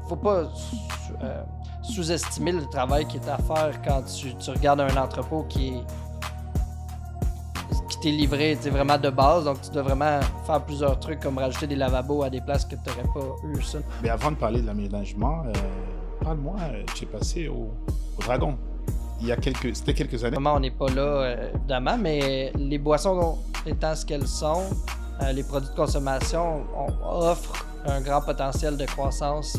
faut pas sous-estimer le travail qui est à faire quand tu regardes un entrepôt qui t'est livré vraiment de base. Donc, tu dois vraiment faire plusieurs trucs comme rajouter des lavabos à des places que tu n'aurais pas eu ça. Mais avant de parler de l'aménagement, parle-moi, tu es passé au Dragon. C'était quelques années. Vraiment, on n'est pas là, évidemment, mais les boissons étant ce qu'elles sont, les produits de consommation offrent un grand potentiel de croissance.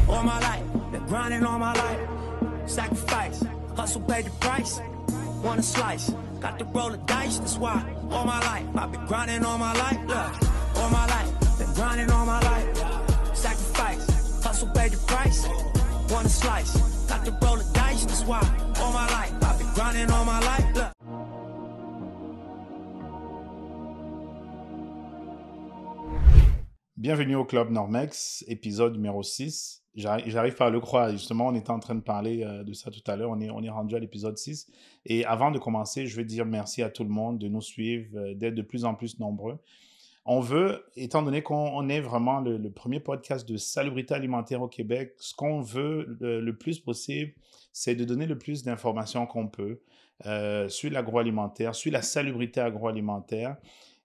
All my life, been grinding all my life. Sacrifice, hustle, pay the price. Want a slice, got to roll the dice, that's why. All my life, I've been grinding all my life. Look, all my life, been grinding all my life. Sacrifice, hustle, pay the price. Want a slice, got to roll the dice, that's why. All my life, I've been grinding all my life. Look. Bienvenue au Club Normex, épisode numéro 6. J'arrive pas à le croire. Justement, on était en train de parler de ça tout à l'heure. On est rendu à l'épisode 6. Et avant de commencer, je veux dire merci à tout le monde de nous suivre, d'être de plus en plus nombreux. On veut, étant donné qu'on est vraiment le premier podcast de salubrité alimentaire au Québec, ce qu'on veut le plus possible, c'est de donner le plus d'informations qu'on peut sur l'agroalimentaire, sur la salubrité agroalimentaire.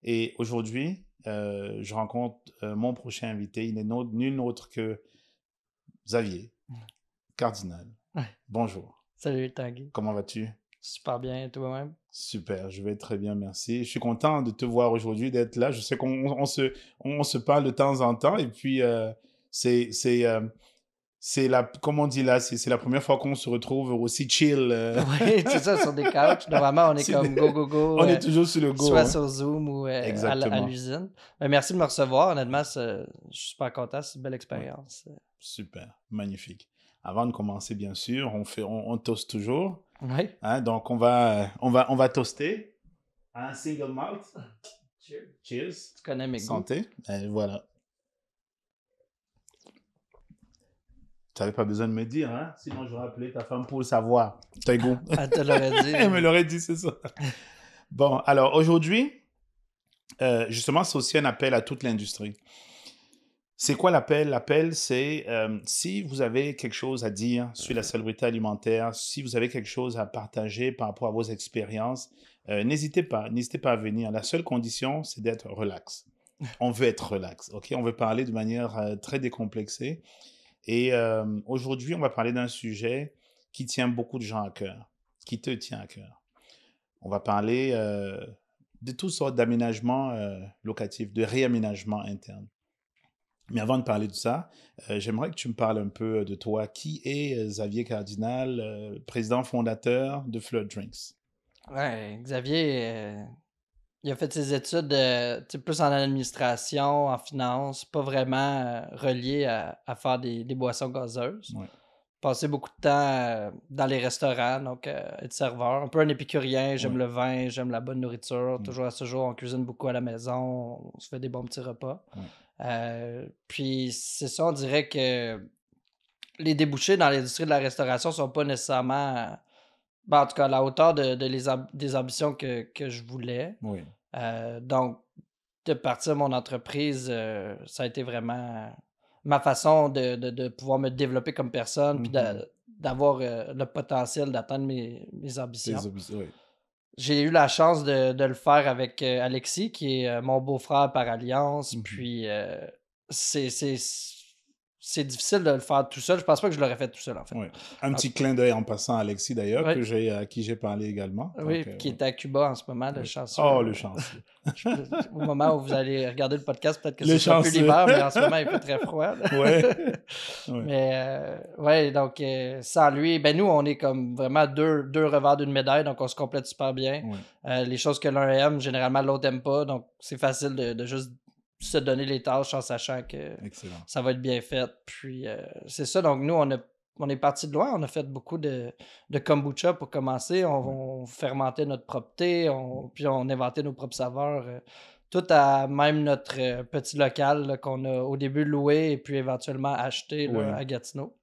Et aujourd'hui, je rencontre mon prochain invité. Il n'est nul autre que Xavier Cardinal. Ouais. Bonjour. Salut Tanguy. Comment vas-tu? Super bien, toi-même? Super, je vais très bien, merci. Je suis content de te voir aujourd'hui, d'être là. Je sais qu'on se parle de temps en temps et puis comme on dit là, c'est la première fois qu'on se retrouve aussi chill. Oui, c'est ça, sur des couches. Normalement, on est comme go. On est toujours sur le go. Soit hein. sur Zoom ou à l'usine. Merci de me recevoir. Honnêtement, je suis super content. C'est une belle expérience. Ouais. Super, magnifique. Avant de commencer, bien sûr, on toast toujours. Oui. Hein, donc, on va toaster. Un single malt. Cheers. Cheers. Tu connais mes goûts. Santé. Et voilà. Tu n'avais pas besoin de me dire, hein? Sinon j'aurais appelé ta femme pour le savoir. Tes goûts. Elle te l'aurait dit. Elle me l'aurait dit, c'est ça. Bon, alors aujourd'hui, justement, c'est aussi un appel à toute l'industrie. C'est quoi l'appel? L'appel, c'est si vous avez quelque chose à dire sur la salubrité alimentaire, si vous avez quelque chose à partager par rapport à vos expériences, n'hésitez pas à venir. La seule condition, c'est d'être relax. On veut être relax, ok? On veut parler de manière très décomplexée. Et aujourd'hui, on va parler d'un sujet qui tient beaucoup de gens à cœur, qui te tient à cœur. On va parler de toutes sortes d'aménagements locatifs, de réaménagement interne. Mais avant de parler de ça, j'aimerais que tu me parles un peu de toi. Qui est Xavier Cardinal, président fondateur de Flood Drinks? Ouais, Xavier, il a fait ses études plus en administration, en finance, pas vraiment relié à faire des boissons gazeuses. Ouais. Passé beaucoup de temps dans les restaurants, donc être serveur. Un peu un épicurien, j'aime le vin, j'aime la bonne nourriture. Toujours à ce jour, on cuisine beaucoup à la maison, on se fait des bons petits repas. Puis c'est ça, on dirait que les débouchés dans l'industrie de la restauration sont pas nécessairement, en tout cas à la hauteur des ambitions que je voulais. Oui. Donc, de partir de mon entreprise, ça a été vraiment ma façon de pouvoir me développer comme personne, puis d'avoir le potentiel d'atteindre mes ambitions. Oui. J'ai eu la chance de le faire avec Alexis, qui est mon beau-frère par alliance. Puis c'est difficile de le faire tout seul. Je pense pas que je l'aurais fait tout seul, en fait. Oui. Un petit clin d'œil en passant à Alexis, d'ailleurs, à qui j'ai parlé également. Oui, qui est à Cuba en ce moment, le chanceux. Oh, le chanceux. Au moment où vous allez regarder le podcast, peut-être que ce sera plus l'hiver, mais en ce moment, il fait très froid. Oui. Mais, donc, sans lui, nous, on est comme vraiment deux revers d'une médaille, donc on se complète super bien. Les choses que l'un aime, généralement, l'autre n'aime pas, donc c'est facile de juste se donner les tâches en sachant que ça va être bien fait. Puis, c'est ça, donc nous, on est parti de loin, on a fait beaucoup de kombucha pour commencer, on fermentait notre propre thé, puis on inventait nos propres saveurs, tout à même notre petit local là, qu'on a au début loué et puis éventuellement acheté là, à Gatineau.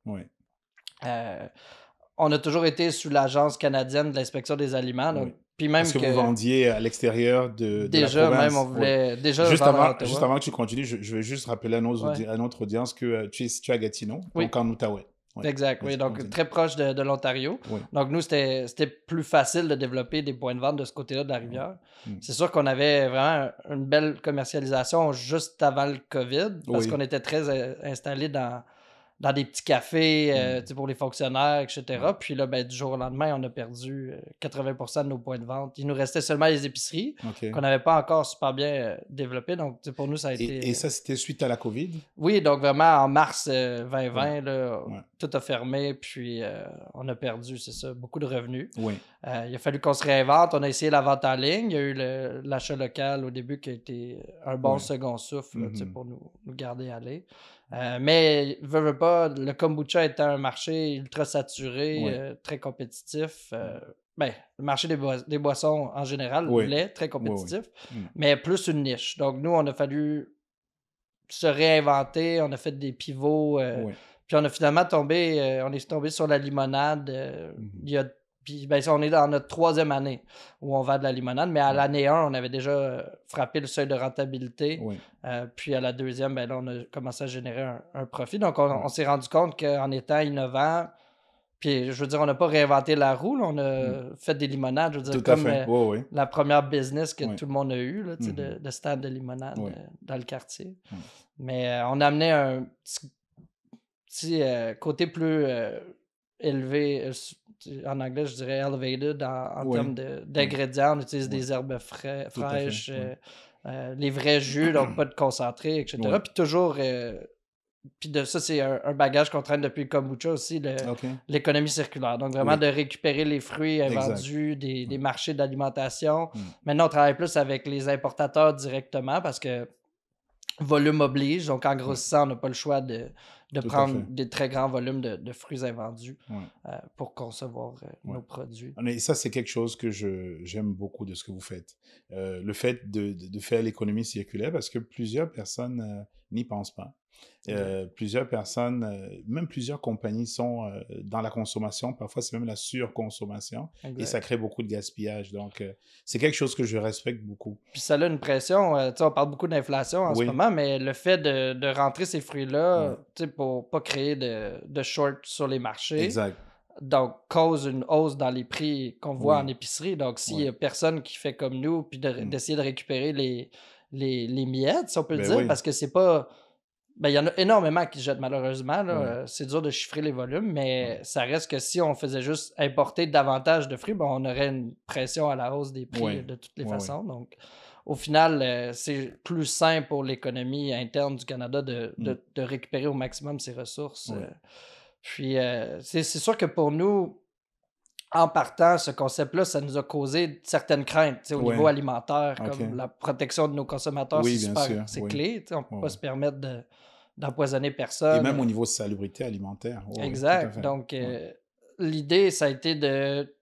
On a toujours été sous l'Agence canadienne de l'inspection des aliments, donc Puis même Est-ce que vous vendiez à l'extérieur de déjà, la province? même on voulait déjà juste vendre à avant, Ottawa. juste avant que tu continues, je vais juste rappeler à notre audience que tu es situé à Gatineau, donc en Outaouais. Ouais. Exact, oui. Donc, très proche de l'Ontario. Oui. Donc, nous, c'était plus facile de développer des points de vente de ce côté-là de la rivière. C'est sûr qu'on avait vraiment une belle commercialisation juste avant le COVID parce qu'on était très installés dans des petits cafés pour les fonctionnaires, etc. Puis là, du jour au lendemain, on a perdu 80% de nos points de vente. Il nous restait seulement les épiceries qu'on n'avait pas encore super bien développées. Donc, pour nous, ça a été... Et ça, c'était suite à la COVID? Oui, donc vraiment en mars 2020, là, tout a fermé, puis on a perdu, c'est ça, beaucoup de revenus. Oui. Il a fallu qu'on se réinvente. On a essayé la vente en ligne. Il y a eu l'achat local au début qui a été un bon second souffle là, pour nous garder aller. Mais, veux pas, le kombucha était un marché ultra saturé, très compétitif. Le marché des boissons en général l'est, très compétitif, mais plus une niche. Donc, nous, on a fallu se réinventer. On a fait des pivots. Puis, on a finalement on est tombé sur la limonade. Puis, on est dans notre 3e année où on vend de la limonade, mais à l'année 1, on avait déjà frappé le seuil de rentabilité. Puis à la 2e, là, on a commencé à générer un profit. Donc, on s'est rendu compte qu'en étant innovant, puis je veux dire, on n'a pas réinventé la roue, là, on a fait des limonades, je veux dire, comme la première business que tout le monde a eu, là, de stand de limonade dans le quartier. Mais on a amené un petit côté plus élevé. En anglais, je dirais elevated en termes d'ingrédients. On utilise des herbes fraîches, les vrais jus, donc pas de concentré, etc. Puis toujours, puis de ça, c'est un bagage qu'on traîne depuis le kombucha aussi, l'économie circulaire. Donc vraiment de récupérer les fruits invendus des marchés d'alimentation. Maintenant, on travaille plus avec les importateurs directement parce que volume oblige. Donc en grossissant, on n'a pas le choix de prendre des très grands volumes de fruits invendus pour concevoir nos produits. Et ça, c'est quelque chose que j'aime beaucoup de ce que vous faites. Le fait de faire l'économie circulaire, parce que plusieurs personnes n'y pensent pas. Plusieurs personnes, même plusieurs compagnies sont dans la consommation, parfois c'est même la surconsommation, et ça crée beaucoup de gaspillage. Donc, c'est quelque chose que je respecte beaucoup. Puis ça a une pression, on parle beaucoup d'inflation en ce moment, mais le fait de rentrer ces fruits-là, pour pas créer de short sur les marchés, donc cause une hausse dans les prix qu'on voit en épicerie. Donc, s'il y a personne qui fait comme nous, puis d'essayer de récupérer les miettes, si on peut le dire, parce que c'est pas... il y en a énormément qui jettent malheureusement. Là. C'est dur de chiffrer les volumes, mais ça reste que si on faisait juste importer davantage de fruits, on aurait une pression à la hausse des prix de toutes les façons. Donc, au final, c'est plus sain pour l'économie interne du Canada de récupérer au maximum ses ressources. Puis, c'est sûr que pour nous, en partant, ce concept-là, ça nous a causé certaines craintes au niveau alimentaire, comme la protection de nos consommateurs, c'est clé. On ne peut pas se permettre d'empoisonner personne. Et même au niveau de salubrité alimentaire. Exact. Donc, l'idée, ça a été de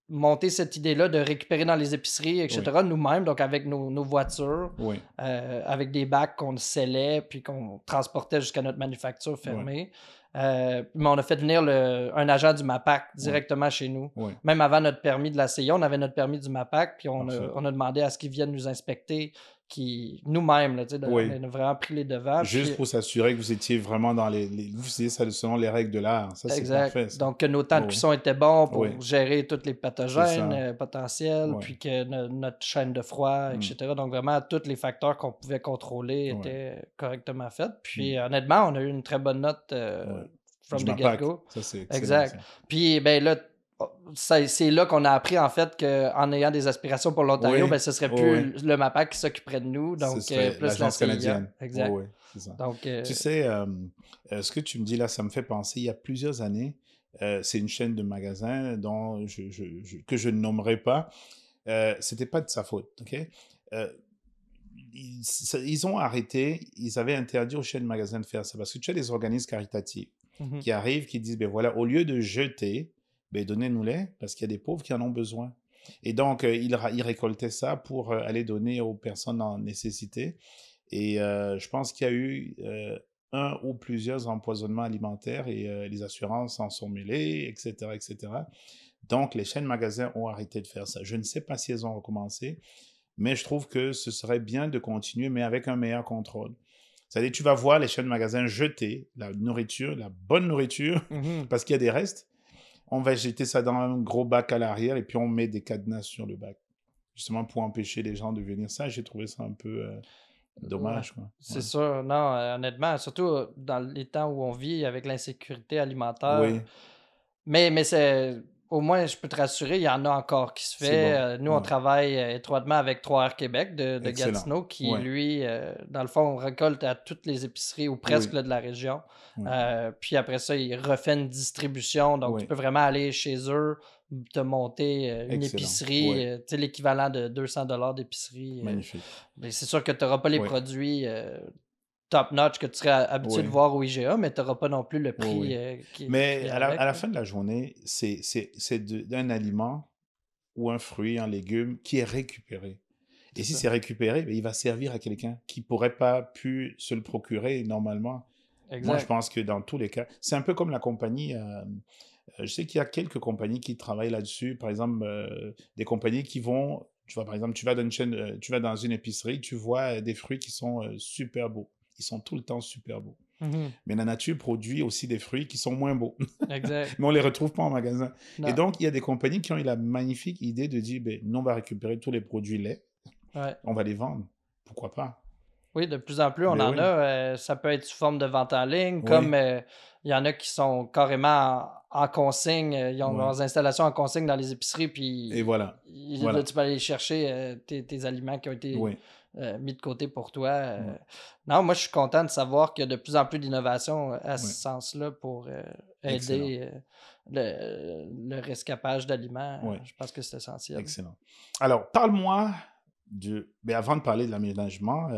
monter cette idée-là, de récupérer dans les épiceries, etc., nous-mêmes, donc avec nos voitures, avec des bacs qu'on scellait puis qu'on transportait jusqu'à notre manufacture fermée. Mais on a fait venir un agent du MAPAC directement chez nous. Même avant notre permis de la CIA, on avait notre permis du MAPAC, puis on a demandé à ce qu'ils viennent nous inspecter, nous-mêmes, là, on a vraiment pris les devants. Juste pour s'assurer que vous étiez vraiment dans vous faisiez ça selon les règles de l'art. Ça, c'est parfait. Ça. Donc, que nos temps de cuisson étaient bons pour gérer tous les pathogènes potentiels, puis que notre chaîne de froid, etc. Donc, vraiment, tous les facteurs qu'on pouvait contrôler étaient correctement faits. Puis, honnêtement, on a eu une très bonne note from the get-go. Ça, c'est excellent. Exact. Ça. Puis, là, c'est là qu'on a appris, en fait, qu'en ayant des aspirations pour l'Ontario, ce serait plus le MAPAC qui s'occuperait de nous, donc plus l'agence canadienne. Exact. C'est ça. Donc, tu sais, ce que tu me dis là, ça me fait penser, il y a plusieurs années, c'est une chaîne de magasins que je ne nommerai pas. C'était pas de sa faute, OK? Ils ont arrêté, ils avaient interdit aux chaînes de magasins de faire ça, parce que tu as des organismes caritatifs qui arrivent, qui disent, voilà, au lieu de jeter, donnez-nous-les, parce qu'il y a des pauvres qui en ont besoin. Et donc, ils récoltaient ça pour aller donner aux personnes en nécessité. Et je pense qu'il y a eu un ou plusieurs empoisonnements alimentaires et les assurances en sont mêlées, etc., etc. Donc, les chaînes magasins ont arrêté de faire ça. Je ne sais pas si elles ont recommencé, mais je trouve que ce serait bien de continuer, mais avec un meilleur contrôle. C'est-à-dire, tu vas voir les chaînes magasins jeter la nourriture, la bonne nourriture, parce qu'il y a des restes. On va jeter ça dans un gros bac à l'arrière et puis on met des cadenas sur le bac, justement pour empêcher les gens de venir. Ça, j'ai trouvé ça un peu dommage. Ouais, Quoi. c'est sûr. Non, honnêtement, surtout dans les temps où on vit avec l'insécurité alimentaire. Oui, Mais c'est au moins, je peux te rassurer, il y en a encore qui se c'est fait. bon. Nous, on travaille étroitement avec 3R Québec de Excellent. Gatineau, qui, Ouais. lui, dans le fond, on récolte à toutes les épiceries ou presque Oui. là, de la région. Oui. Puis après ça, il refait une distribution. Donc, Oui. tu peux vraiment aller chez eux, te monter une Excellent. épicerie, Oui. tu sais, l'équivalent de 200$ d'épicerie. Magnifique. Mais c'est sûr que tu n'auras pas les Oui. produits top-notch que tu serais habitué Oui. de voir au IGA, mais tu n'auras pas non plus le prix Oui. qui Mais vient à la, avec, à la là. fin de la journée, c'est d'un aliment ou un fruit, un légume qui est récupéré. Et si ça. c'est récupéré, ben, il va servir à quelqu'un qui ne pourrait pas pu se le procurer normalement. Exact. Moi, je pense que dans tous les cas, c'est un peu comme la compagnie. Je sais qu'il y a quelques compagnies qui travaillent là-dessus. Par exemple, des compagnies qui vont, tu vois, par exemple, tu vas dans une chaîne, tu vas dans une épicerie, tu vois des fruits qui sont super beaux. Ils sont tout le temps super beaux. Mais la nature produit aussi des fruits qui sont moins beaux. Exact. Mais on ne les retrouve pas en magasin. Non. Et donc, il y a des compagnies qui ont eu la magnifique idée de dire, ben, nous, on va récupérer tous les produits laits, Ouais. on va les vendre. Pourquoi pas? Oui, de plus en plus, on Ben en oui. a. Ça peut être sous forme de vente en ligne, Oui. comme il y en a qui sont carrément en consigne. Ils ont Ouais. leurs installations en consigne dans les épiceries, puis Et voilà. Voilà. tu peux aller chercher tes aliments qui ont été Oui. mis de côté pour toi. Ouais. Non, moi, je suis content de savoir qu'il y a de plus en plus d'innovation à ce Ouais. sens-là pour Excellent. aider le rescapage d'aliments. Ouais. Je pense que c'est essentiel. Excellent. Alors, parle-moi ben, avant de parler de l'aménagement,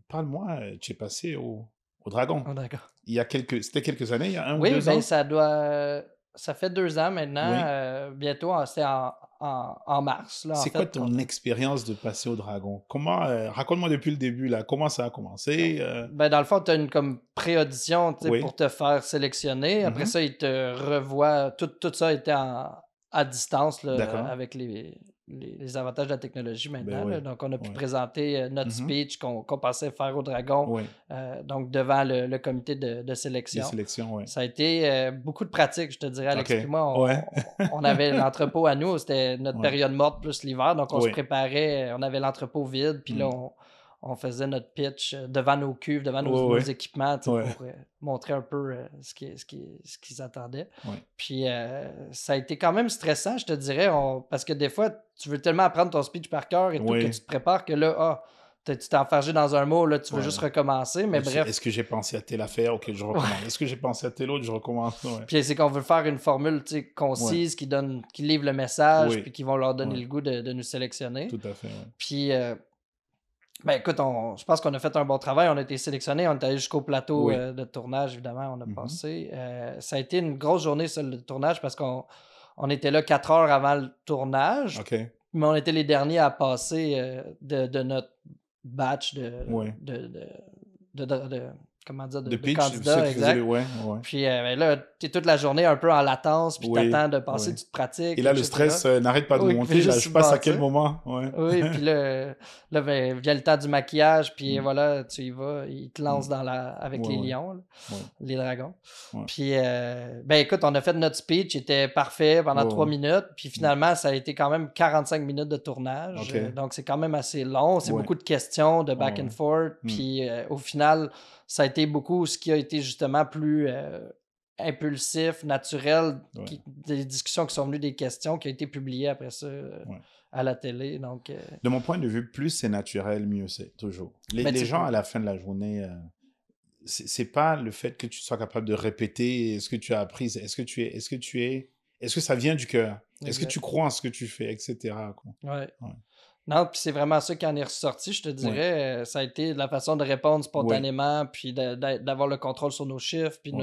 parle-moi, tu es passé au Dragon. Oh, d'accord. C'était quelques années, il y a 1 ou Oui, 2 ben ans? ça fait 2 ans maintenant. Oui. Bientôt, c'est en mars. Là, en C'est quoi fait, ton expérience de passer au Dragon? Comment, raconte-moi depuis le début, là, comment ça a commencé? Ben, dans le fond, tu as une comme pré-audition, tu sais, Oui. pour te faire sélectionner. Après ça, ils te revoient. Tout ça était à distance là, D'accord. avec les avantages de la technologie maintenant. Ben Là. oui. Donc, on a pu Ouais. présenter notre speech qu'on pensait faire au Dragon, Oui. donc devant le comité de Des sélection. sélections, oui. Ça a été beaucoup de pratique, je te dirais, Alex. OK. Puis moi, Ouais. on avait l'entrepôt à nous, c'était notre Ouais. période morte plus l'hiver, donc on se Oui. préparait, on avait l'entrepôt vide, puis là, on faisait notre pitch devant nos cuves, devant nos équipements, tu sais, Ouais. pour montrer un peu ce qu'ils attendaient. Ouais. Puis ça a été quand même stressant, je te dirais, parce que des fois, tu veux tellement apprendre ton speech par cœur et tout, que tu te prépares que là, tu t'es enfargé dans un mot, là, tu veux juste recommencer, mais bref. Est-ce que j'ai pensé à telle affaire? OK, je recommence. Est-ce que j'ai pensé à telle autre? Je recommence. Ouais. Puis c'est qu'on veut faire une formule concise qui livre le message, puis qui vont leur donner le goût de nous sélectionner. Tout à fait, ouais. Puis, ben écoute, je pense qu'on a fait un bon travail. On a été sélectionnés, on est allé jusqu'au plateau de tournage, évidemment, on a passé. Ça a été une grosse journée, ça, le tournage, parce qu'on était là 4 heures avant le tournage, OK. mais on était les derniers à passer de notre batch de comment dire, de pitch, candidats, ceux qui faisaient exact. ouais. Puis ben là, t'es toute la journée un peu en latence, puis t'attends de passer, tu te pratiques. Et là, le etc. stress n'arrête pas de Oui, monter. Là, je passe à quel moment? Ouais. Oui, puis là, ben, vient le temps du maquillage, puis voilà, tu y vas, il te lance avec les lions, là, les dragons. Ouais. Puis, ben écoute, on a fait notre speech, il était parfait pendant 3 minutes, puis finalement, ça a été quand même 45 minutes de tournage. Okay. Donc, c'est quand même assez long. C'est beaucoup de questions, de back and forth. Puis, au final, ça a été beaucoup ce qui a été justement plus impulsif, naturel, des discussions qui sont venues des questions qui ont été publiées après ça à la télé. Donc, de mon point de vue, plus c'est naturel, mieux c'est, toujours. Les gens, à la fin de la journée, c'est pas le fait que tu sois capable de répéter ce que tu as appris, est-ce que ça vient du cœur? Est-ce que tu crois en ce que tu fais, etc. Ouais. Non, puis c'est vraiment ça qui en est ressorti, je te dirais. Ça a été la façon de répondre spontanément, puis d'avoir le contrôle sur nos chiffres, puis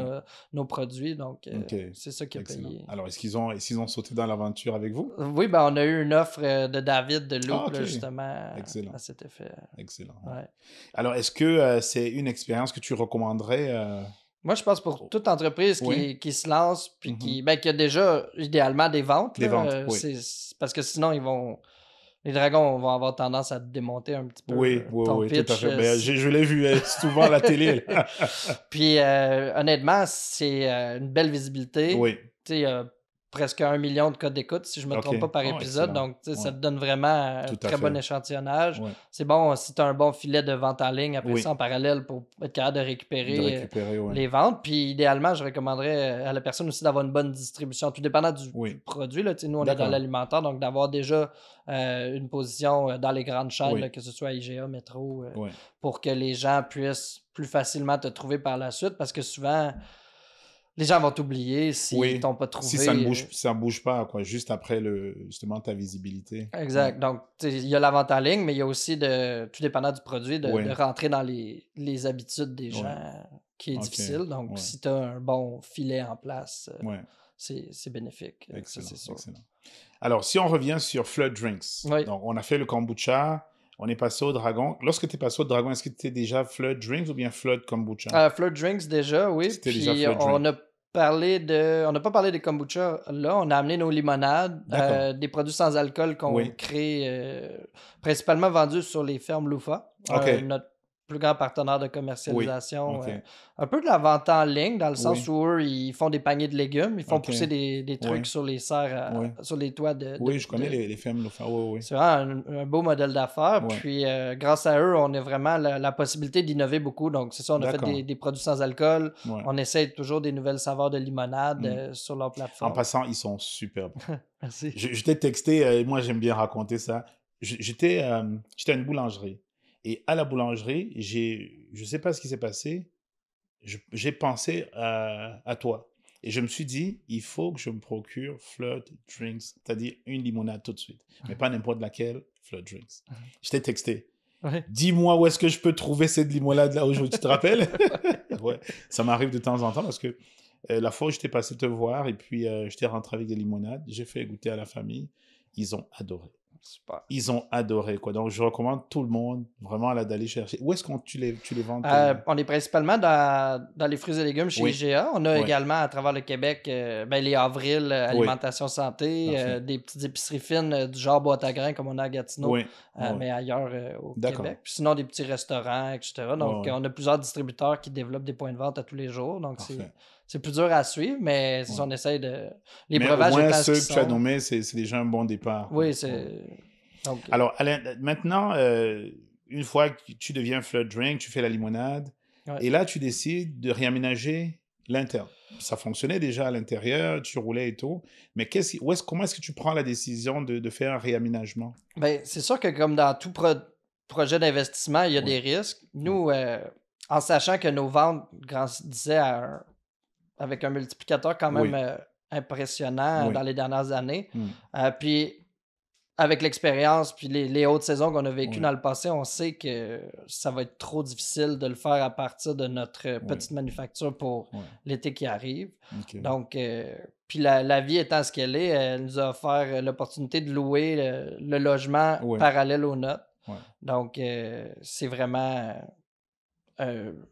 nos produits. Donc, c'est ça qui a payé. Alors, est-ce qu'ils ont sauté dans l'aventure avec vous? Oui, ben on a eu une offre de David de Loop, là, justement, à cet effet. Excellent. Ouais. Alors, est-ce que c'est une expérience que tu recommanderais Moi, je pense pour toute entreprise qui se lance puis qui a déjà idéalement des ventes. Les ventes, oui. C'est parce que sinon, les dragons vont avoir tendance à te démonter un petit peu ton pitch. Tout à fait. Je l'ai vu souvent à la télé. Puis, honnêtement, c'est une belle visibilité. Oui. Tu sais, presque 1 million de codes d'écoute, si je ne me trompe pas, par épisode. Excellent. Donc, ça te donne vraiment un très bon échantillonnage. Ouais. C'est bon si tu as un bon filet de vente en ligne, après ça, en parallèle, pour être capable de récupérer les ventes. Puis, idéalement, je recommanderais à la personne aussi d'avoir une bonne distribution, tout dépendant du produit. Là. Nous, on est dans l'alimentaire, donc d'avoir déjà une position dans les grandes chaînes, là, que ce soit IGA, Métro, pour que les gens puissent plus facilement te trouver par la suite, parce que souvent... Les gens vont t'oublier s'ils t'ont pas trouvé. Si ça ne bouge pas, quoi, juste après justement ta visibilité. Exact. Donc, il y a la vente en ligne, mais il y a aussi, tout dépendant du produit, de rentrer dans les habitudes des gens, qui est difficile. Donc, si tu as un bon filet en place, c'est bénéfique. Excellent, ça, c'est sûr. Excellent. Alors, si on revient sur Flood Drinks, donc on a fait le kombucha, on est passé au dragon. Lorsque tu es passé au dragon, est-ce que tu étais déjà Flood Drinks ou bien Flood Kombucha? Flood Drinks déjà, oui. C'était puis déjà Flood Drinks. On n'a pas parlé des kombucha là, on a amené nos limonades, des produits sans alcool qu'on crée, principalement vendus sur les fermes Loufa. Notre plus grand partenaire de commercialisation. Un peu de la vente en ligne, dans le sens où eux, ils font des paniers de légumes, ils font pousser des trucs sur les serres, sur les toits de... je connais les fermes Loufa. C'est vraiment un beau modèle d'affaires. Puis, grâce à eux, on a vraiment la possibilité d'innover beaucoup. Donc, c'est ça, on a fait des produits sans alcool. On essaie toujours des nouvelles saveurs de limonade sur leur plateforme. En passant, ils sont superbes. Merci. Je t'ai texté, moi j'aime bien raconter ça. J'étais à une boulangerie. Et à la boulangerie, je ne sais pas ce qui s'est passé, j'ai pensé à toi. Et je me suis dit, il faut que je me procure Flood Drinks, c'est-à-dire une limonade tout de suite. Mais pas n'importe laquelle, Flood Drinks. Je t'ai texté. Dis-moi où est-ce que je peux trouver cette limonade-là aujourd'hui, tu te rappelles? Ça m'arrive de temps en temps parce que la fois où j'étais passé te voir et puis j'étais rentré avec des limonades, j'ai fait goûter à la famille. Ils ont adoré. Super. Ils ont adoré, quoi. Donc, je recommande tout le monde vraiment d'aller chercher. Où est-ce que tu les vends? On est principalement dans les fruits et légumes chez IGA. On a également à travers le Québec les Avril, Alimentation Santé, des petites épiceries fines du genre boîte à grains comme on a à Gatineau, mais ailleurs au Québec. Puis sinon, des petits restaurants, etc. Donc, on a plusieurs distributeurs qui développent des points de vente à tous les jours. Donc, c'est plus dur à suivre, mais c'est ça, on essaye de... Les breuvages, au moins, ceux que tu as nommés, c'est déjà un bon départ. Oui, c'est... Donc, alors, Alain, maintenant, une fois que tu deviens Flood Drink, tu fais la limonade, et là, tu décides de réaménager l'interne. Ça fonctionnait déjà à l'intérieur, tu roulais et tout, mais comment est-ce que tu prends la décision de faire un réaménagement? Ben, c'est sûr que comme dans tout projet d'investissement, il y a des risques. Nous, en sachant que nos ventes grandissaient avec un multiplicateur quand même impressionnant dans les dernières années. Puis avec l'expérience puis les hautes saisons qu'on a vécues dans le passé, on sait que ça va être trop difficile de le faire à partir de notre petite manufacture pour l'été qui arrive. Donc, puis la vie étant ce qu'elle est, elle nous a offert l'opportunité de louer le logement parallèle aux notes. Donc, c'est vraiment...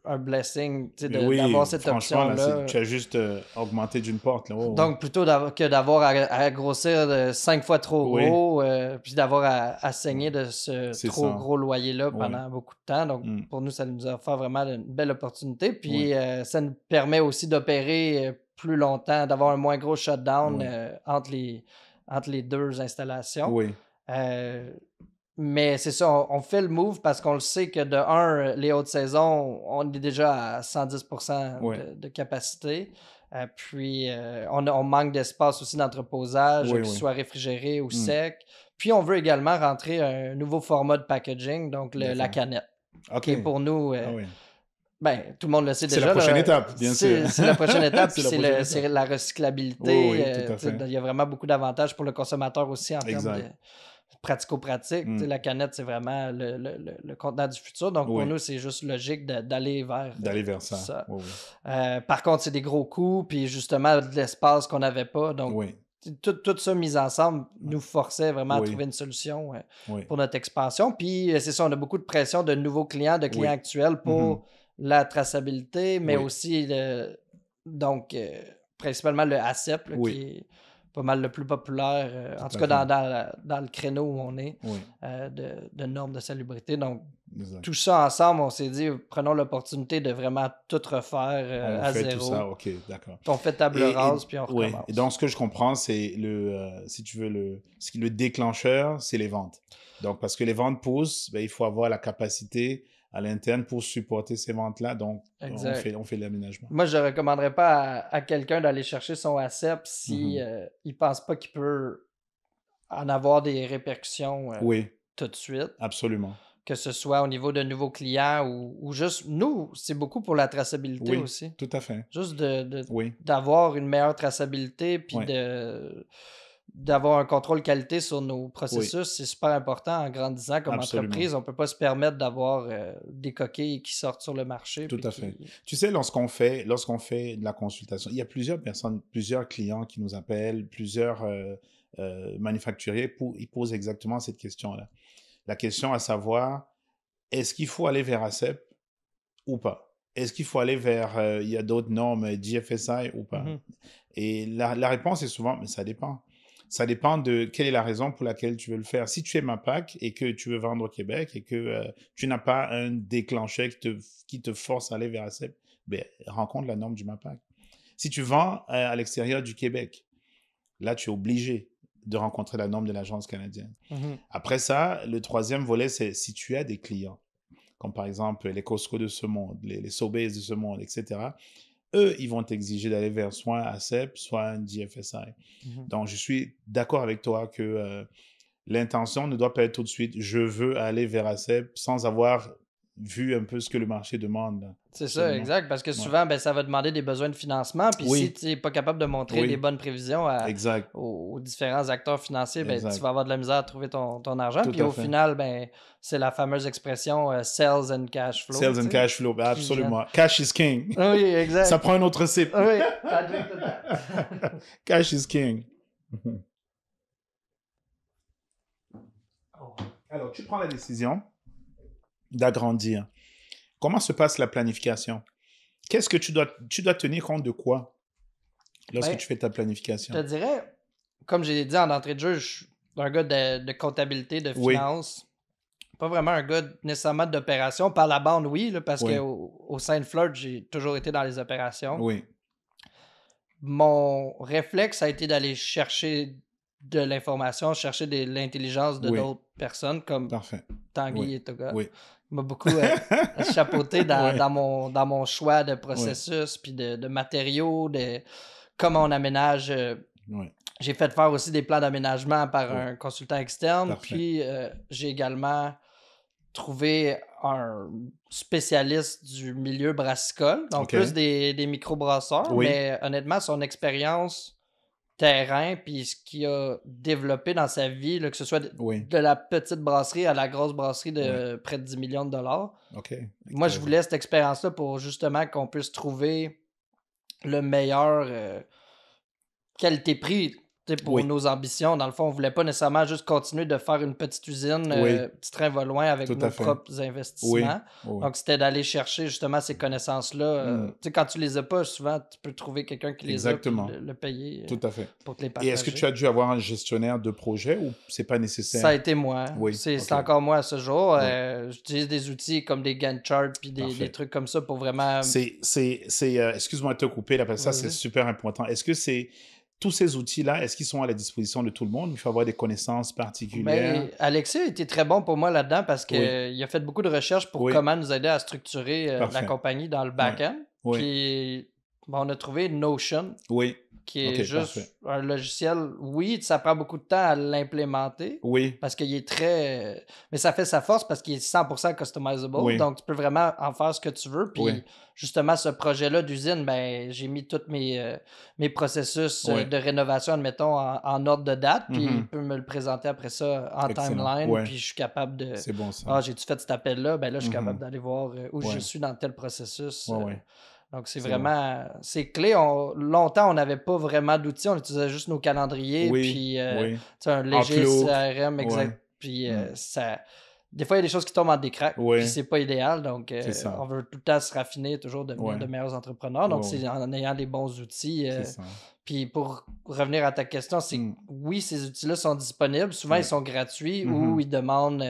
un blessing d'avoir cette option-là. Là, tu as juste augmenté d'une porte. Là. Donc, plutôt que d'avoir à grossir de 5 fois trop gros, puis d'avoir à saigner de ce trop gros loyer-là pendant beaucoup de temps. Donc, pour nous, ça nous a offert vraiment une belle opportunité. Puis, ça nous permet aussi d'opérer plus longtemps, d'avoir un moins gros shutdown entre les deux installations. Mais c'est ça, on fait le move parce qu'on le sait que les hautes saisons, on est déjà à 110% de capacité. Puis on manque d'espace aussi d'entreposage, qu'il soit réfrigéré ou sec. Puis on veut également rentrer un nouveau format de packaging, donc la canette. Qui est pour nous... Ben, tout le monde le sait déjà. C'est la prochaine étape, bien sûr. C'est la prochaine étape, puis c'est la recyclabilité. Il y a vraiment beaucoup d'avantages pour le consommateur aussi en termes de pratico-pratique. La canette, c'est vraiment le contenant du futur. Donc, pour nous, c'est juste logique d'aller vers ça. Par contre, c'est des gros coûts, puis justement, de l'espace qu'on n'avait pas. Donc, tout ça mis ensemble nous forçait vraiment à trouver une solution pour notre expansion. Puis, c'est ça, on a beaucoup de pression de nouveaux clients, de clients actuels pour la traçabilité, mais Oui. aussi principalement le ACEP, là, Oui. qui est pas mal le plus populaire, en Tout tout à cas fait. dans le créneau où on est, Oui, de normes de salubrité. Donc, exact. tout ça ensemble, on s'est dit, prenons l'opportunité de vraiment tout refaire On à fait zéro. tout ça, ok, d'accord. On fait table rase, puis on ouais. recommence. Et donc, ce que je comprends, c'est si tu veux, le déclencheur, c'est les ventes. Donc, parce que les ventes poussent, ben, il faut avoir la capacité à l'interne pour supporter ces ventes-là. Donc, Exact. on fait l'aménagement. Moi, je ne recommanderais pas à quelqu'un d'aller chercher son ACEP si il pense pas qu'il peut en avoir des répercussions Oui, tout de suite. absolument. Que ce soit au niveau de nouveaux clients ou juste nous, c'est beaucoup pour la traçabilité Oui, aussi. tout à fait. Juste Oui, d'avoir une meilleure traçabilité puis Oui. d'avoir un contrôle qualité sur nos oui, processus, c'est super important en grandissant comme absolument. entreprise. On peut pas se permettre d'avoir des coquilles qui sortent sur le marché. Tout puis à fait. Tu sais, lorsqu'on fait de la consultation, il y a plusieurs personnes, plusieurs clients qui nous appellent, plusieurs manufacturiers, ils posent exactement cette question-là. La question à savoir, est-ce qu'il faut aller vers ACEP ou pas? Est-ce qu'il faut aller vers, il y a d'autres normes, GFSI ou pas? Mhm. Et la réponse est souvent, mais ça dépend. Ça dépend de quelle est la raison pour laquelle tu veux le faire. Si tu es MAPAC et que tu veux vendre au Québec et que tu n'as pas un déclencheur qui te force à aller vers ACEP, ben, rencontre la norme du MAPAC. Si tu vends à l'extérieur du Québec, là, tu es obligé de rencontrer la norme de l'Agence canadienne. Mhm. Après ça, le troisième volet, c'est si tu as des clients, comme par exemple les Costco de ce monde, les Sobeys de ce monde, etc., eux, ils vont t'exiger d'aller vers soit un ACEP, soit un GFSI. Mhm. Donc, je suis d'accord avec toi que l'intention ne doit pas être tout de suite « je veux aller vers ACEP » sans avoir vu un peu ce que le marché demande. Là. C'est ça, Absolument. exact. Parce que Ouais. souvent, ben, ça va demander des besoins de financement. Puis Oui. si tu n'es pas capable de montrer Oui. des bonnes prévisions Exact. aux différents acteurs financiers, ben, Exact. tu vas avoir de la misère à trouver ton argent. Tout Puis à au fait. final, ben, c'est la fameuse expression sales and cash flow. Sales tu and sais, cash flow, ben, qui absolument. Cash is king. Oui, exact. Ça prend un autre sip. Oui, I drink to that. Cash is king. Alors, tu prends la décision d'agrandir. Comment se passe la planification? Qu'est-ce que tu dois tenir compte de quoi lorsque Ben, tu fais ta planification? Je te dirais, comme j'ai dit en entrée de jeu, je suis un gars de comptabilité, de Oui. finance. Pas vraiment un gars nécessairement d'opération. Par la bande, oui, là, parce Oui. qu'au sein de Flirt, j'ai toujours été dans les opérations. Oui, Mon réflexe a été d'aller chercher de l'information, chercher de l'intelligence de Oui. d'autres personnes comme parfait. Tanguy Oui. et Toga. Oui. Il m'a beaucoup chapeauté Oui. dans mon choix de processus, puis de matériaux, de comment on aménage. Oui. J'ai fait faire aussi des plans d'aménagement par Oui. un consultant externe. Parfait. Puis j'ai également trouvé un spécialiste du milieu brassicole, donc OK. plus des microbrasseurs, Oui. mais honnêtement, son expérience terrain, puis ce qu'il a développé dans sa vie, là, que ce soit Oui. de la petite brasserie à la grosse brasserie de près de 10 millions de dollars. OK. Moi, je voulais cette expérience-là pour justement qu'on puisse trouver le meilleur qualité-prix pour Oui. nos ambitions. Dans le fond, on voulait pas nécessairement juste continuer de faire une petite usine, Oui. petit train va loin avec Tout nos à fait. propres investissements. Oui. Donc, c'était d'aller chercher justement ces connaissances-là. Tu sais, quand tu les as pas, souvent, tu peux trouver quelqu'un qui les Exactement. a puis le payer Tout à fait. pour te les Et partager. est-ce que tu as dû avoir un gestionnaire de projet ou c'est pas nécessaire? Ça a été moi. Oui, C'est ok. encore moi à ce jour. Oui. J'utilise des outils comme des Gantt charts puis des trucs comme ça pour vraiment... Excuse-moi de te couper là, parce que ça, c'est Vas-y. super important. Est-ce que tous ces outils-là, est-ce qu'ils sont à la disposition de tout le monde? Il faut avoir des connaissances particulières. Ben, Alexis a été très bon pour moi là-dedans parce qu'il a fait beaucoup de recherches pour Oui. comment nous aider à structurer la Parfait. compagnie dans le back-end. Oui. Puis bon, on a trouvé Notion, Oui. qui est Ok, juste parfait. un logiciel. Oui, ça prend beaucoup de temps à l'implémenter Oui. parce qu'il est très... Mais ça fait sa force parce qu'il est 100% customizable. Oui. Donc, tu peux vraiment en faire ce que tu veux. Puis, Oui. justement, ce projet-là d'usine, ben, j'ai mis tous mes processus Oui. de rénovation, admettons, en ordre de date. Puis, Mhm. il peut me le présenter après ça en Excellent. timeline. Ouais. Puis, je suis capable de... C'est bon ça. Ah, j'ai-tu fait cet appel-là? Ben là, je suis Mhm. capable d'aller voir où Ouais. je suis dans tel processus. Ouais. Donc, c'est C'est vraiment... C'est clé. Longtemps, on n'avait pas vraiment d'outils. On utilisait juste nos calendriers. Oui. Puis, Oui. tu sais, un léger Outlook. CRM, exact. Ouais. Puis, des fois, il y a des choses qui tombent en décraque, Oui. puis c'est pas idéal. Donc, C'est ça. on veut tout le temps se raffiner, toujours devenir de meilleurs entrepreneurs. Donc, c'est en ayant les bons outils. C'est ça. Puis pour revenir à ta question, c'est que oui, ces outils-là sont disponibles. Souvent, ils sont gratuits ou ils demandent...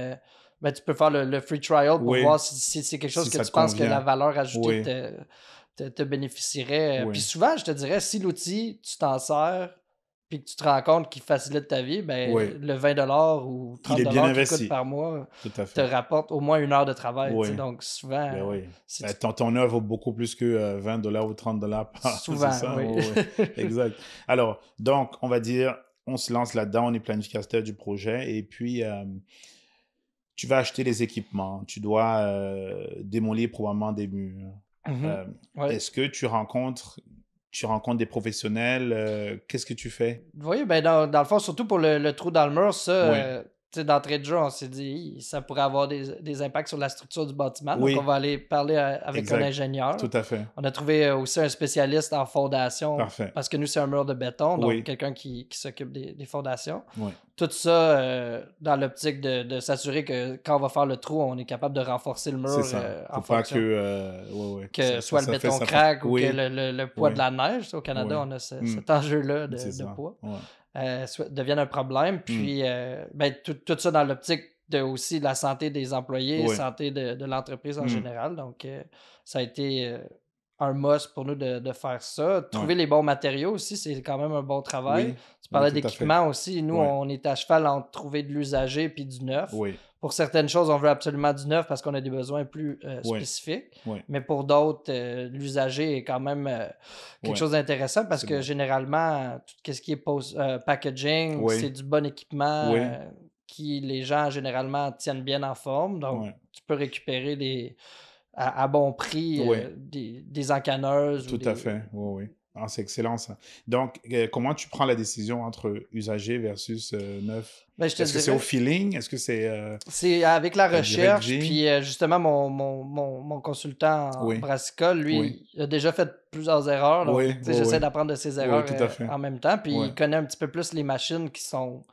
ben, tu peux faire le free trial pour voir si c'est quelque chose que tu penses que la valeur ajoutée te bénéficierait. Puis souvent, je te dirais, si l'outil, tu t'en sers puis que tu te rends compte qu'il facilite ta vie, ben, le 20$ ou 30$ qu'il coûte par mois te rapporte au moins 1 heure de travail. Donc souvent, ton heure vaut beaucoup plus que 20$ ou 30$ par souvent, c'est ça? Exact. Alors, donc, on va dire, on se lance là-dedans, on est planificateur du projet et puis... tu vas acheter les équipements, tu dois démolir probablement des murs. Est-ce que tu rencontres des professionnels? Qu'est-ce que tu fais? Oui, ben dans le fond, surtout pour le trou dans le mur, ça, d'entrée de jeu, on s'est dit ça pourrait avoir des impacts sur la structure du bâtiment. Donc, on va aller parler avec un ingénieur. Tout à fait. On a trouvé aussi un spécialiste en fondation. Parfait. Parce que nous, c'est un mur de béton, donc quelqu'un qui s'occupe des fondations. Oui. Tout ça dans l'optique de s'assurer que quand on va faire le trou, on est capable de renforcer le mur en fonction. Que soit le béton craque ou que le poids de la neige. Au Canada, on a cet enjeu-là de poids. Devienne un problème. Puis, ben, tout ça dans l'optique de aussi la santé des employés, santé de l'entreprise en général. Donc, ça a été un must pour nous de faire ça. Trouver les bons matériaux aussi, c'est quand même un bon travail. Tu parlais d'équipement aussi. Nous, on est à cheval entre trouver de l'usager puis du neuf. Pour certaines choses, on veut absolument du neuf parce qu'on a des besoins plus spécifiques. Mais pour d'autres, l'usager est quand même quelque chose d'intéressant parce que généralement, tout ce qui est packaging, c'est du bon équipement qui les gens généralement tiennent bien en forme. Donc, tu peux récupérer à bon prix des encanneuses. Tout à fait, oui. Ah, c'est excellent ça. Donc, comment tu prends la décision entre usager versus neuf? Est-ce que c'est au feeling? Est-ce que c'est... c'est avec la recherche. Puis justement, mon consultant en brassicole, lui, il a déjà fait plusieurs erreurs. Donc, j'essaie d'apprendre de ses erreurs en même temps. Puis il connaît un petit peu plus les machines qui sont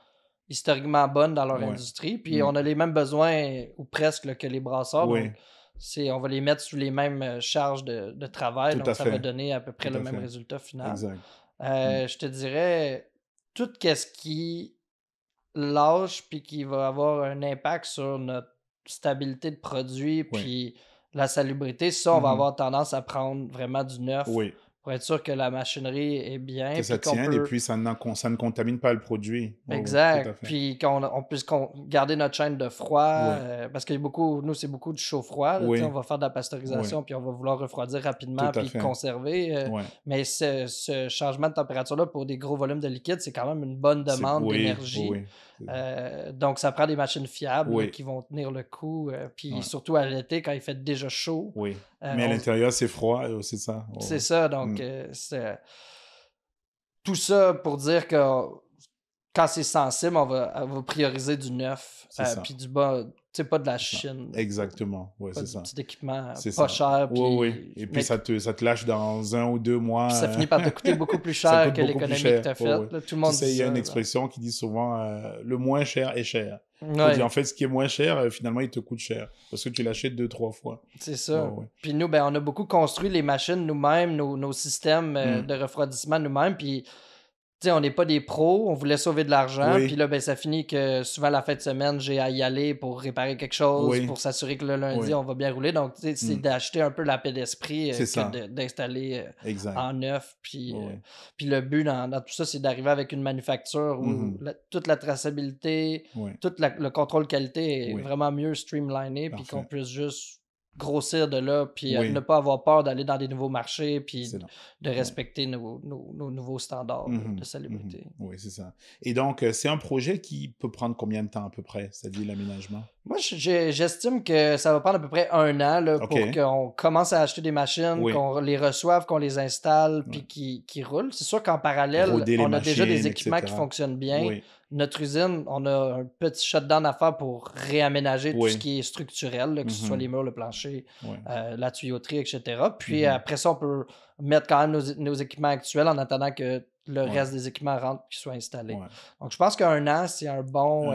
historiquement bonnes dans leur industrie. Puis on a les mêmes besoins, ou presque, que les brasseurs. Donc, on va les mettre sous les mêmes charges de travail, donc ça va donner à peu près le même résultat final. Exact. Je te dirais, tout ce qui lâche puis qui va avoir un impact sur notre stabilité de produit puis la salubrité, ça, on va avoir tendance à prendre vraiment du neuf pour être sûr que la machinerie est bien. Que ça tienne et puis ça ne contamine pas le produit. Exact. Puis qu'on puisse garder notre chaîne de froid. Parce que nous, c'est beaucoup de chaud-froid. On va faire de la pasteurisation puis on va vouloir refroidir rapidement puis conserver. Mais ce changement de température-là pour des gros volumes de liquide, c'est quand même une bonne demande d'énergie. Donc, ça prend des machines fiables qui vont tenir le coup. Puis surtout à l'été, quand il fait déjà chaud. Mais à l'intérieur, c'est froid, c'est ça. C'est ça. Donc, c'est tout ça pour dire que quand c'est sensible, on va prioriser du neuf. Puis du bas, tu sais, pas de la Chine. Exactement. C'est ça. Petit équipement pas cher. Puis, et puis ça te lâche dans 1 ou 2 mois. Ça finit par te coûter beaucoup plus cher que l'économie que tu as faite. Tout le monde dit ça. Il y a une expression qui dit souvent le moins cher est cher. En fait, ce qui est moins cher, finalement, il te coûte cher. Parce que tu l'achètes 2-3 fois. C'est ça. Puis nous, on a beaucoup construit les machines nous-mêmes, nos systèmes de refroidissement nous-mêmes. Puis on n'est pas des pros, on voulait sauver de l'argent, puis là, ça finit que souvent la fin de semaine, j'ai à y aller pour réparer quelque chose, pour s'assurer que le lundi, on va bien rouler. Donc, c'est d'acheter un peu la paix d'esprit que d'installer en neuf. Puis le but dans tout ça, c'est d'arriver avec une manufacture où toute la traçabilité, tout le contrôle qualité est vraiment mieux streamliné, puis qu'on puisse juste grossir de là, puis ne pas avoir peur d'aller dans des nouveaux marchés, puis de respecter nos nouveaux standards de salubrité. Oui, c'est ça. Et donc, c'est un projet qui peut prendre combien de temps à peu près, c'est-à-dire l'aménagement? Moi, j'estime que ça va prendre à peu près 1 an là, pour qu'on commence à acheter des machines, qu'on les reçoive, qu'on les installe, puis qui roulent. C'est sûr qu'en parallèle, on a déjà des équipements qui fonctionnent bien. Notre usine, on a un petit shutdown à faire pour réaménager tout ce qui est structurel, là, que ce soit les murs, le plancher, la tuyauterie, etc. Puis après ça, on peut mettre quand même nos équipements actuels en attendant que le reste des équipements rentrent et qu'ils soient installés. Ouais. Donc, je pense qu'un an, c'est un bon...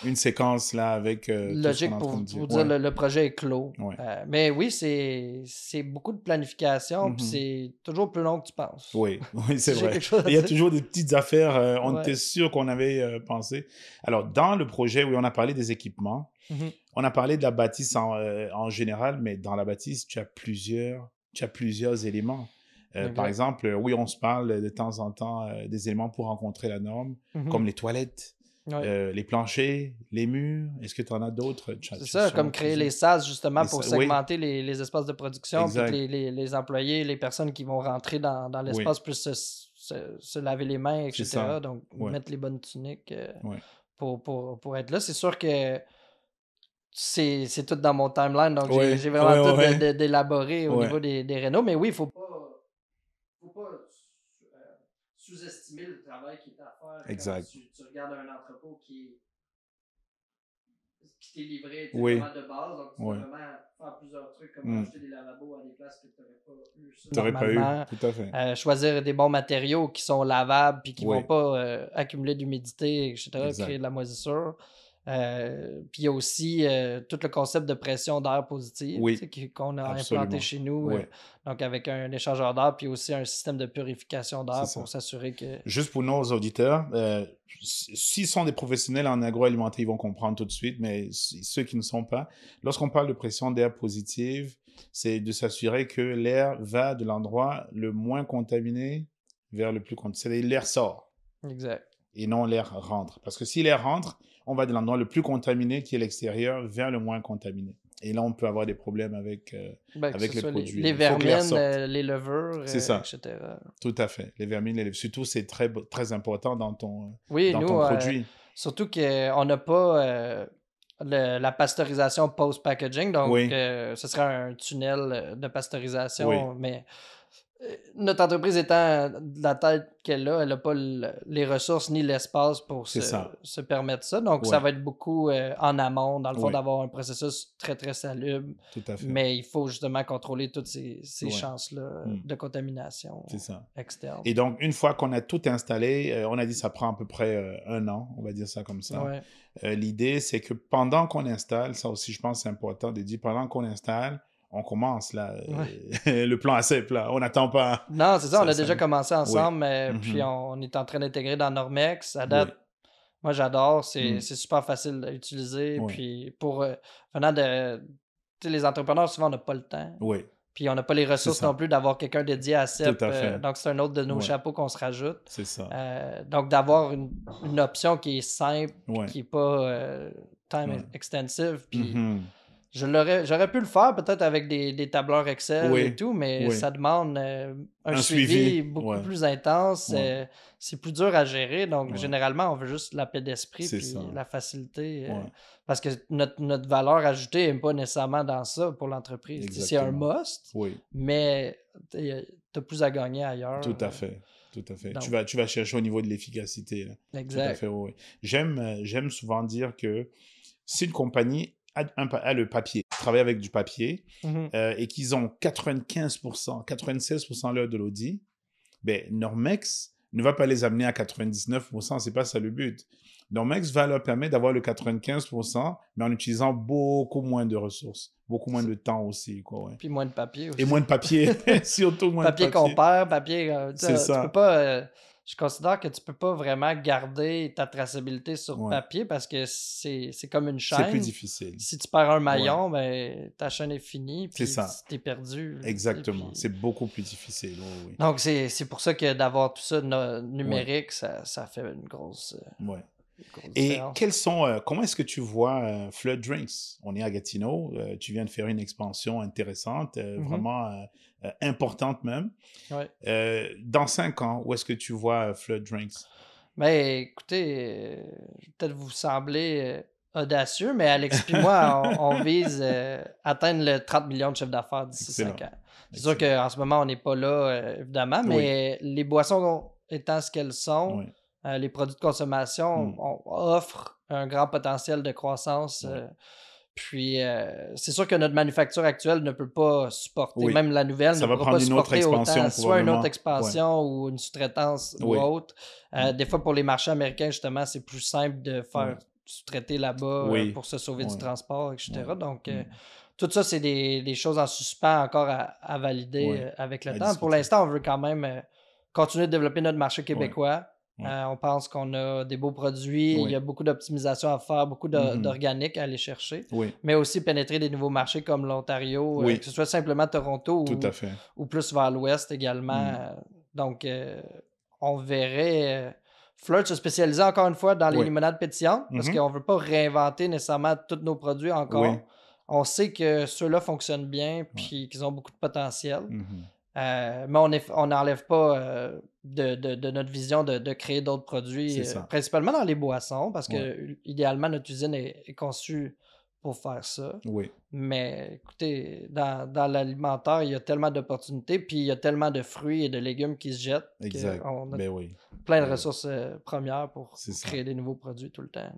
Une séquence, là, avec logique pour dire le projet est clos. Ouais. Mais oui, c'est beaucoup de planification, puis c'est toujours plus long que tu penses. Oui, c'est vrai. Il y a toujours des petites affaires, on était sûr qu'on avait pensé. Alors, dans le projet, oui, on a parlé des équipements, on a parlé de la bâtisse en général, mais dans la bâtisse, tu as plusieurs éléments. Par exemple, oui, on se parle de temps en temps des éléments pour rencontrer la norme, comme les toilettes, les planchers, les murs. Est-ce que tu en as d'autres? C'est ça, comme créer les SAS, justement, pour segmenter les espaces de production, puis que les employés, les personnes qui vont rentrer dans l'espace puissent se laver les mains, etc. Donc, mettre les bonnes tuniques pour être là. C'est sûr que c'est tout dans mon timeline, donc j'ai vraiment tout d'élaborer au niveau des rénaux, mais oui, il ne faut pas sous-estimer le travail qui est à faire. Exact. Tu regardes un entrepôt qui t'est livré vraiment de base, donc tu peux vraiment faire plusieurs trucs comme acheter des lavabos à des places que tu n'aurais pas eu. Tu n'aurais pas eu, tout à fait. Choisir des bons matériaux qui sont lavables puis qui ne vont pas accumuler d'humidité, etc., créer de la moisissure. Puis il y a aussi tout le concept de pression d'air positive qu'on a implanté chez nous, donc avec un échangeur d'air puis aussi un système de purification d'air pour s'assurer que... Juste pour nos auditeurs, s'ils sont des professionnels en agroalimentaire, ils vont comprendre tout de suite, mais ceux qui ne sont pas, lorsqu'on parle de pression d'air positive, c'est de s'assurer que l'air va de l'endroit le moins contaminé vers le plus contaminé. C'est-à-dire l'air sort. Exact. Et non l'air rentre. Parce que si l'air rentre, on va de l'endroit le plus contaminé qui est l'extérieur vers le moins contaminé. Et là, on peut avoir des problèmes avec les produits. Les vermines, les levures, etc. Tout à fait. Les vermines, les levures. Surtout, c'est très, très important dans ton produit. Surtout qu'on n'a pas la pasteurisation post-packaging. Donc, ce serait un tunnel de pasteurisation. Mais notre entreprise étant de la taille qu'elle a, elle n'a pas les ressources ni l'espace pour se permettre ça. Donc, ça va être beaucoup en amont, dans le fond, d'avoir un processus très, très salubre. Tout à fait. Mais il faut justement contrôler toutes ces chances-là de contamination externe. Et donc, une fois qu'on a tout installé, on a dit que ça prend à peu près 1 an, on va dire ça comme ça. L'idée, c'est que pendant qu'on installe, ça aussi, je pense c'est important de dire, pendant qu'on installe, on commence, là, le plan ACEP, là, on n'attend pas. Non, c'est ça, on a déjà commencé ensemble, puis on est en train d'intégrer dans Normex. À date, moi, j'adore, c'est super facile à utiliser, puis pour, venant de, les entrepreneurs, souvent, on n'a pas le temps. Puis on n'a pas les ressources non plus d'avoir quelqu'un dédié à ACEP, donc c'est un autre de nos chapeaux qu'on se rajoute. C'est ça. Donc d'avoir une option qui est simple, qui n'est pas time extensive, puis... J'aurais pu le faire peut-être avec des tableurs Excel et tout, mais ça demande un suivi beaucoup plus intense. C'est plus dur à gérer. Donc, généralement, on veut juste la paix d'esprit et la facilité. Parce que notre valeur ajoutée n'est pas nécessairement dans ça pour l'entreprise. C'est un must, mais tu as plus à gagner ailleurs. Tout à fait. Tout à fait. Donc, tu vas chercher au niveau de l'efficacité. Là. Exact. Tout à fait, J'aime souvent dire que si une compagnie a le papier, travaille avec du papier, et qu'ils ont 95%, 96% de l'audit, ben, Normex ne va pas les amener à 99%, c'est pas ça le but. Normex va leur permettre d'avoir le 95%, mais en utilisant beaucoup moins de ressources, beaucoup moins de temps aussi. Puis moins de papier aussi. Et moins de papier, surtout moins de papier. Papier qu'on perd, papier... tu peux pas... je considère que tu peux pas vraiment garder ta traçabilité sur papier parce que c'est comme une chaîne. C'est plus difficile. Si tu perds un maillon, ben, ta chaîne est finie, puis t'es perdu. Exactement. Puis... C'est beaucoup plus difficile. Donc, c'est pour ça que d'avoir tout ça numérique, ça fait une grosse... Et comment est-ce que tu vois Flood Drinks? On est à Gatineau, tu viens de faire une expansion intéressante, vraiment importante même. Dans 5 ans, où est-ce que tu vois Flood Drinks? Ben, écoutez, peut-être vous semblez audacieux, mais Alex et moi, on vise atteindre le 30 millions de chiffre d'affaires d'ici 5 ans. C'est sûr qu'en ce moment, on n'est pas là, évidemment, mais les boissons étant ce qu'elles sont... les produits de consommation offrent un grand potentiel de croissance. Puis, c'est sûr que notre manufacture actuelle ne peut pas supporter, Oui. même la nouvelle Ça ne va pourra prendre pas une autre supporter expansion, autant, soit une probablement. autre expansion ou une sous-traitance ou Oui. autre. Des fois, pour les marchés américains, justement, c'est plus simple de faire sous-traiter là-bas Oui. pour se sauver Oui. du transport, etc. Oui. Donc, tout ça, c'est des choses en suspens encore à valider Oui. avec le À temps. Pour discuter. l'instant, on veut quand même continuer de développer notre marché québécois. Oui. On pense qu'on a des beaux produits, Oui. il y a beaucoup d'optimisation à faire, beaucoup d'organique à aller chercher, Oui. mais aussi pénétrer des nouveaux marchés comme l'Ontario, Oui. que ce soit simplement Toronto Tout à fait. ou plus vers l'ouest également. Donc, on verrait Flirt se spécialiser encore une fois dans les Oui. limonades pétillantes parce qu'on ne veut pas réinventer nécessairement tous nos produits encore. Oui. On sait que ceux-là fonctionnent bien puis qu'ils ont beaucoup de potentiel. Mhm. Mais on n'enlève pas de notre vision de créer d'autres produits, C'est ça. principalement dans les boissons, parce que idéalement, notre usine est conçue pour faire ça. Oui. Mais écoutez, dans l'alimentaire, il y a tellement d'opportunités, puis il y a tellement de fruits et de légumes qui se jettent Exact. qu'on a Ben oui. plein de ressources premières pour C'est ça. créer des nouveaux produits tout le temps.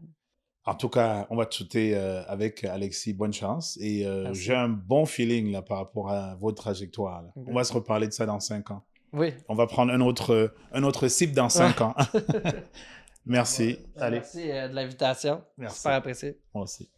En tout cas, on va te souhaiter avec Alexis bonne chance et Merci. j'ai un bon feeling là par rapport à votre trajectoire. Là. Ok. On va se reparler de ça dans 5 ans. Oui. On va prendre un autre cible dans 5 ans. Merci. Allez. Merci de l'invitation. Merci. Super apprécié. Moi aussi.